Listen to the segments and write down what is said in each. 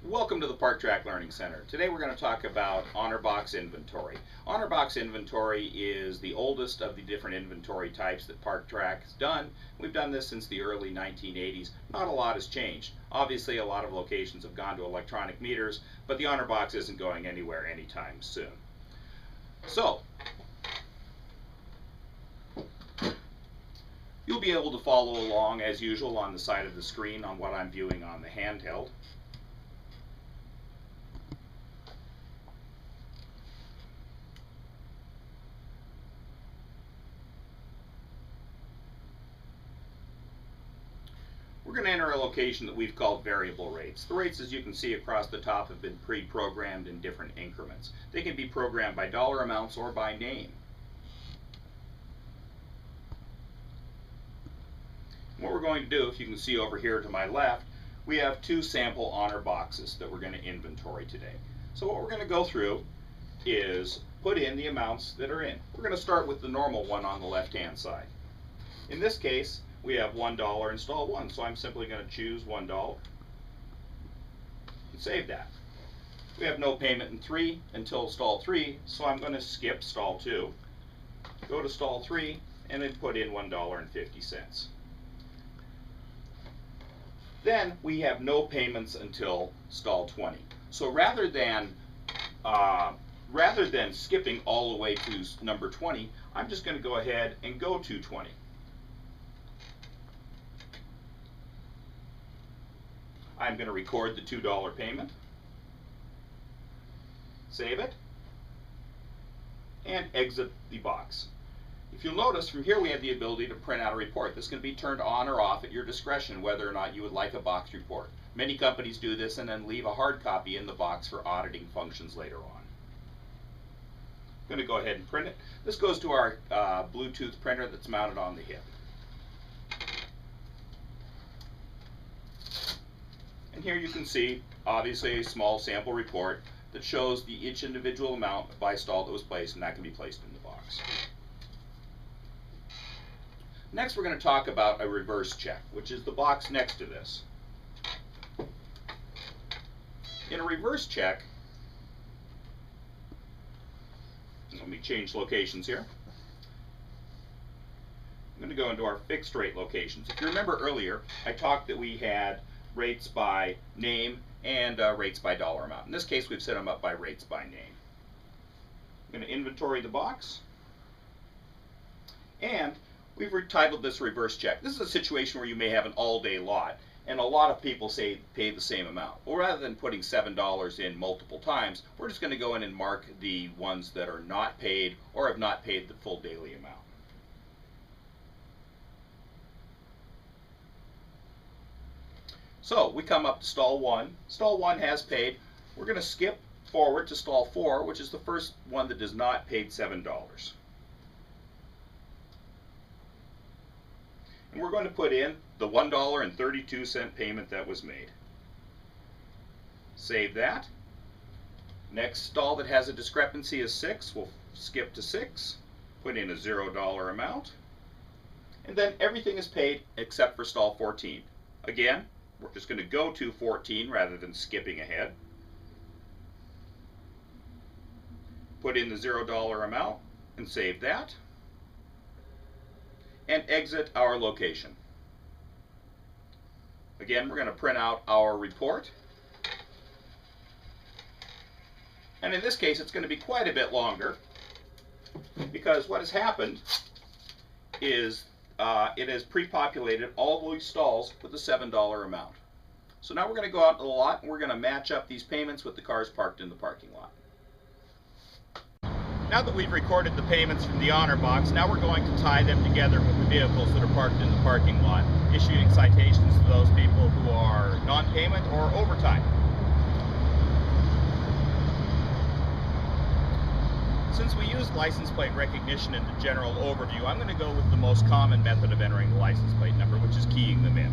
Welcome to the ParkTrak Learning Center. Today we're going to talk about honor box inventory. Honor box inventory is the oldest of the different inventory types that ParkTrak has done. We've done this since the early 1980s. Not a lot has changed. Obviously a lot of locations have gone to electronic meters, but the honor box isn't going anywhere anytime soon. So, you'll be able to follow along as usual on the side of the screen on what I'm viewing on the handheld. We're going to enter a location that we've called variable rates. The rates, as you can see across the top, have been pre-programmed in different increments. They can be programmed by dollar amounts or by name. What we're going to do, if you can see over here to my left, we have two sample honor boxes that we're going to inventory today. So what we're going to go through is put in the amounts that are in. We're going to start with the normal one on the left-hand side. In this case, we have $1 install 1, so I'm simply going to choose $1 and save that. We have no payment in 3 until stall 3, so I'm going to skip stall 2, go to stall 3, and then put in $1.50. Then we have no payments until stall 20. So rather than skipping all the way to number 20, I'm just going to go ahead and go to 20. I'm going to record the $2 payment, save it, and exit the box. If you'll notice, from here we have the ability to print out a report. This can be turned on or off at your discretion, whether or not you would like a box report. Many companies do this and then leave a hard copy in the box for auditing functions later on. I'm going to go ahead and print it. This goes to our Bluetooth printer that's mounted on the hip. And here you can see, obviously, a small sample report that shows each individual amount by stall that was placed, and that can be placed in the box. Next, we're going to talk about a reverse check, which is the box next to this. In a reverse check, let me change locations here. I'm going to go into our fixed rate locations. If you remember earlier, I talked that we had rates by name and rates by dollar amount. In this case, we've set them up by rates by name. I'm going to inventory the box, and we've retitled this reverse check. This is a situation where you may have an all-day lot, and a lot of people say pay the same amount. Well, rather than putting $7 in multiple times, we're just going to go in and mark the ones that are not paid or have not paid the full daily amount. So we come up to stall 1. Stall 1 has paid. We're going to skip forward to stall 4, which is the first one that does not pay $7. And we're going to put in the $1.32 payment that was made. Save that. Next stall that has a discrepancy is 6. We'll skip to 6, put in a $0 amount, and then everything is paid except for stall 14. Again, we're just going to go to 14 rather than skipping ahead. Put in the $0 amount and save that. And exit our location. Again, we're going to print out our report. And in this case, it's going to be quite a bit longer, because what has happened is it has pre-populated all these stalls with the $7 amount. So now we're going to go out to the lot and we're going to match up these payments with the cars parked in the parking lot. Now that we've recorded the payments from the honor box, now we're going to tie them together with the vehicles that are parked in the parking lot, issuing citations to those people who are non-payment or overtime. Since we use license plate recognition in the general overview, I'm going to go with the most common method of entering the license plate number, which is keying them in.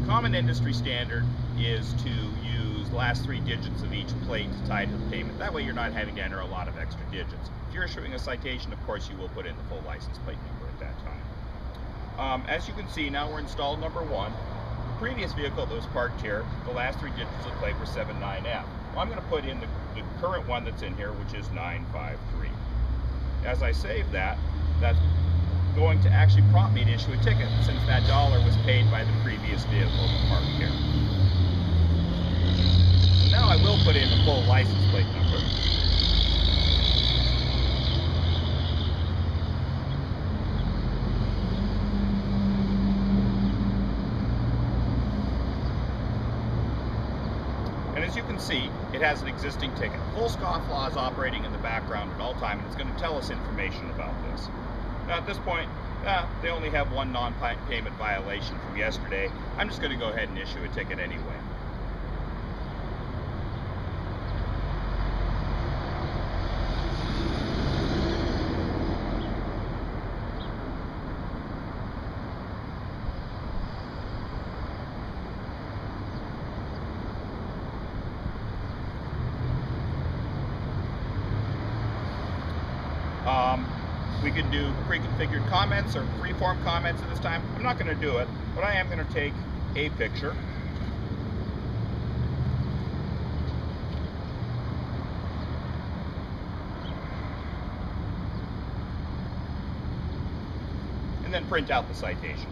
Common industry standard is to use the last 3 digits of each plate to tie to the payment. That way you're not having to enter a lot of extra digits. If you're issuing a citation, of course, you will put in the full license plate number at that time. As you can see, now we're in stall number 1. the previous vehicle that was parked here, the last 3 digits of the plate were 79F. Well, I'm going to put in the current one that's in here, which is 953. As I save that, that's going to actually prompt me to issue a ticket, since that dollar was paid by the previous vehicle parked here. So now I will put in the full license plate number. And as you can see, it has an existing ticket. Full scofflaw is operating in the background at all time, and it's going to tell us information about this. Now at this point, they only have one non-payment violation from yesterday. I'm just going to go ahead and issue a ticket anyway. We can do pre-configured comments or free-form comments at this time. I'm not going to do it, but I am going to take a picture. And then print out the citation.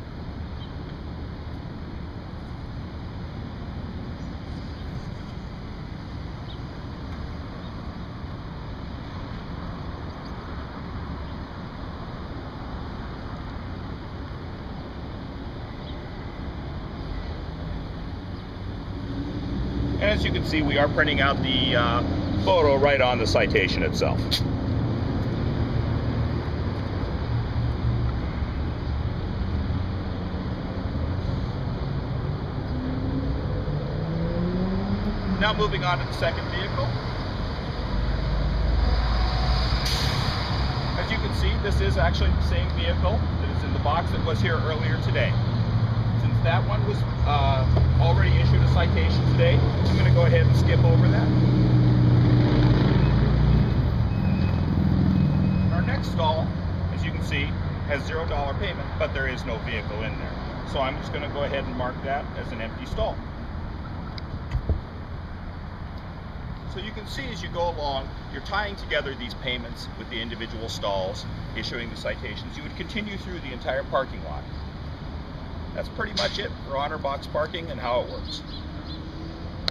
And as you can see, we are printing out the photo right on the citation itself. Now moving on to the second vehicle. As you can see, this is actually the same vehicle that is in the box that was here earlier today. Since that one was already issued a citation today, I'm going to go ahead and skip over that. Our next stall, as you can see, has $0 payment, but there is no vehicle in there. So I'm just going to go ahead and mark that as an empty stall. So you can see as you go along, you're tying together these payments with the individual stalls, issuing the citations. You would continue through the entire parking lot. That's pretty much it for honor box parking and how it works.